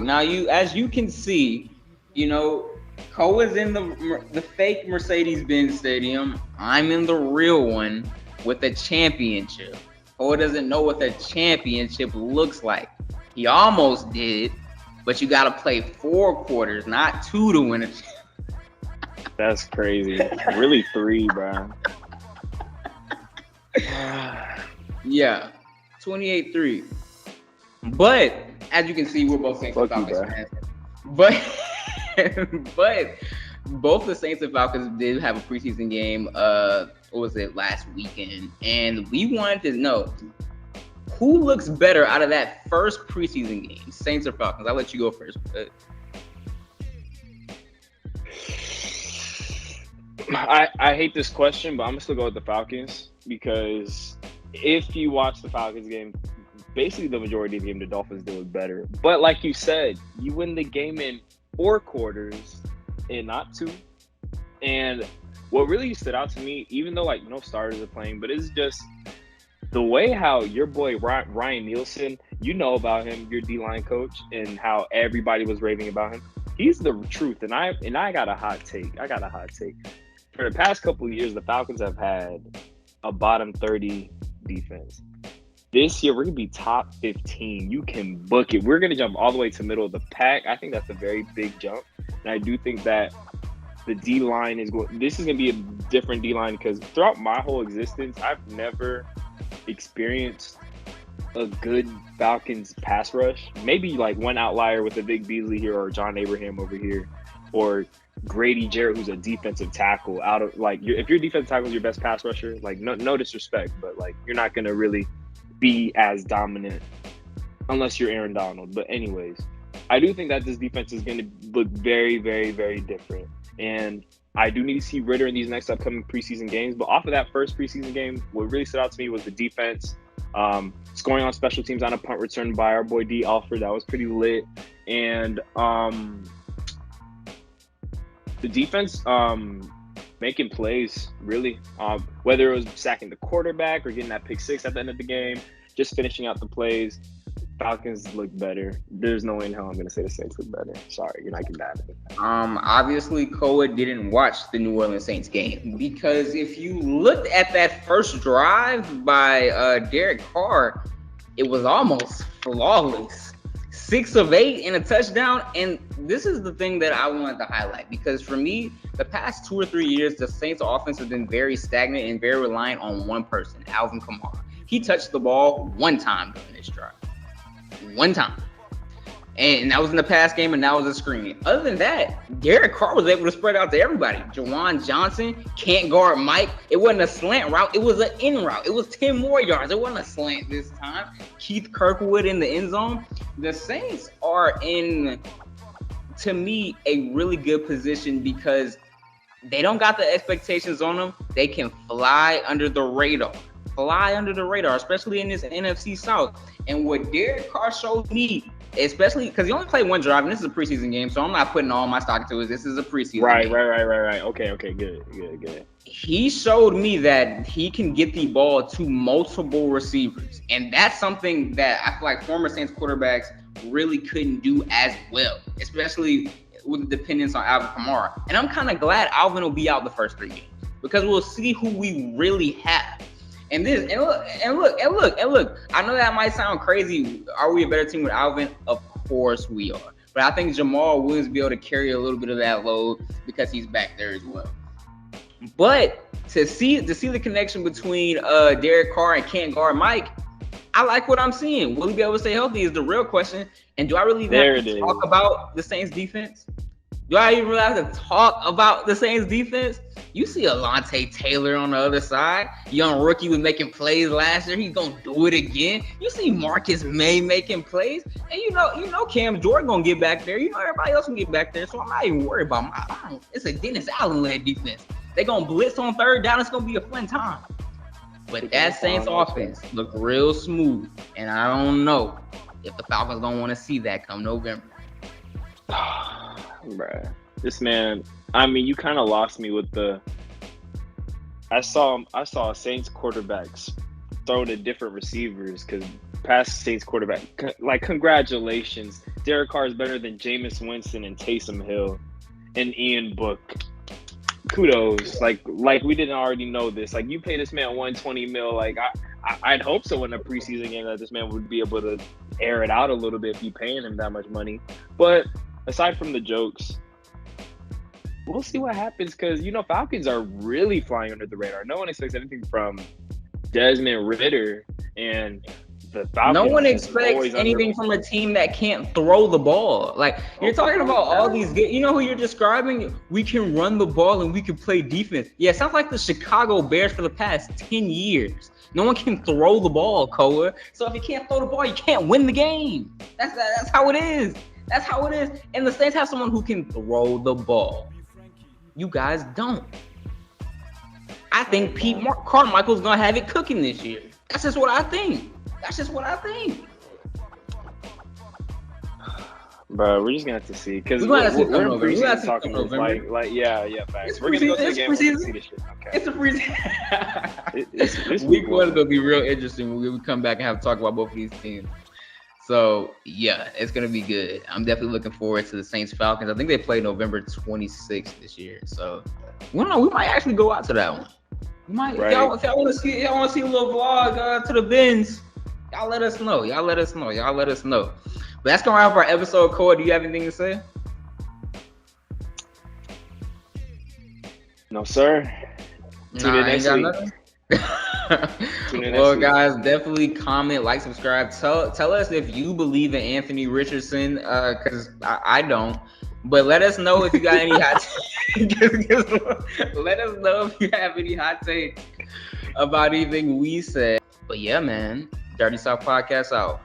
Now, as you can see, Cole is in the fake Mercedes-Benz Stadium. I'm in the real one with a championship. Cole doesn't know what the championship looks like. He almost did, but you got to play 4 quarters, not 2 to win it. That's crazy. Really 3, bro. Yeah, 28-3. But as you can see, we're both Saints and Falcons fans. But both the Saints and Falcons did have a preseason game. What was it, last weekend? And we wanted to know who looks better out of that first preseason game, Saints or Falcons. I'll let you go first. I hate this question, but I'm gonna still go with the Falcons because if you watch the Falcons game, basically the majority of the game, the Dolphins do it better. But like you said, you win the game in 4 quarters and not 2. And what really stood out to me, even though like no starters are playing, but it's just the way how your boy Ryan Nielsen, you know about him, your D-line coach, and how everybody was raving about him. He's the truth, and I got a hot take. For the past couple of years, the Falcons have had a bottom 30 defense. This year, we're going to be top 15. You can book it. We're going to jump all the way to middle of the pack. I think that's a very big jump. And I do think that the D-line this is going to be a different D-line because throughout my whole existence, I've never experienced a good Falcons pass rush. Maybe like one outlier with a Vic Beasley here or John Abraham over here or Grady Jarrett, who's a defensive tackle. If your defensive tackle is your best pass rusher, like no disrespect, but like you're not going to really be as dominant unless you're Aaron Donald. But anyways, I do think that this defense is going to look very, very, very different. And I do need to see Ritter in these next upcoming preseason games. But off of that first preseason game, what really stood out to me was the defense. Scoring on special teams on a punt return by our boy D. Alford. That was pretty lit. And the defense making plays, really. Whether it was sacking the quarterback or getting that pick 6 at the end of the game, just finishing out the plays. Falcons look better. There's no way in hell I'm going to say the Saints look better. Sorry, you're not getting that. Obviously, Koa didn't watch the New Orleans Saints game because if you looked at that first drive by Derek Carr, it was almost flawless. 6 of 8 and a touchdown. And this is the thing that I wanted to highlight because for me, the past 2 or 3 years, the Saints offense has been very stagnant and very reliant on one person, Alvin Kamara. He touched the ball 1 time during this drive. 1 time. And that was in the pass game, and that was a screen. Other than that, Derek Carr was able to spread out to everybody. Jawan Johnson can't guard Mike. It wasn't a slant route. It was an in route. It was 10 more yards. It wasn't a slant this time. Keith Kirkwood in the end zone. The Saints are in, to me, a really good position because they don't got the expectations on them. They can fly under the radar. Especially in this NFC South. And what Derek Carr showed me, especially because he only played 1 drive, and this is a preseason game, so I'm not putting all my stock into it. This is a preseason game. Right. Okay, good. He showed me that he can get the ball to multiple receivers, and that's something that I feel like former Saints quarterbacks really couldn't do as well, especially with the dependence on Alvin Kamara. And I'm kind of glad Alvin will be out the first 3 games because we'll see who we really have. And look. I know that might sound crazy. Are we a better team with Alvin? Of course we are. But I think Jamal Williams will be able to carry a little bit of that load because he's back there as well. But to see the connection between Derek Carr and can't guard Mike, I like what I'm seeing. Will he be able to stay healthy is the real question. And do I really have to talk about the Saints defense? Do I even really have to talk about the Saints defense? You see Alontae Taylor on the other side. Young rookie was making plays last year. He's going to do it again. You see Marcus May making plays. And you know Cam Jordan going to get back there. You know everybody else can get back there. So I'm not even worried about it's a Dennis Allen-led defense. They're going to blitz on 3rd down. It's going to be a fun time. But that Saints offense looked real smooth. And I don't know if the Falcons don't want to see that come November. Bruh, this man, I mean, you kind of lost me with I saw Saints quarterbacks throw to different receivers because past Saints quarterback, like, congratulations. Derek Carr is better than Jameis Winston and Taysom Hill and Ian Book. Kudos. Like we didn't already know this. Like, you pay this man $120 million. Like, I'd hope so in a preseason game that this man would be able to air it out a little bit if you paying him that much money. But aside from the jokes, we'll see what happens because, Falcons are really flying under the radar. No one expects anything from Desmond Ridder and the Falcons. No one expects anything from a team that can't throw the ball. Like, you're talking about all these good, who you're describing? We can run the ball and we can play defense. Yeah, it sounds like the Chicago Bears for the past 10 years. No one can throw the ball, Koa. So if you can't throw the ball, you can't win the game. That's how it is. That's how it is. And the Saints have someone who can throw the ball. You guys don't. I think Carmichael's going to have it cooking this year. That's just what I think. Bro, we're just going to have to see. Because we're talking November. Yeah, facts. We're going to go to the game and see this shit. Okay. It's a preseason. This week one is going to be real interesting when we come back and have to talk about both of these teams. So, yeah, it's going to be good. I'm definitely looking forward to the Saints-Falcons. I think they play November 26th this year. So, we might actually go out to that one. We might. Right. If y'all want to see a little vlog to the bins, y'all let us know. But that's going to wrap up our episode. Koa, do you have anything to say? No, sir. Tune in next week. Well, guys, definitely comment, like, subscribe. Tell us if you believe in Anthony Richardson, because I don't. But let us know if you got any hot takes. Let us know if you have any hot takes about anything we said. But yeah, man, Dirty South Podcast out.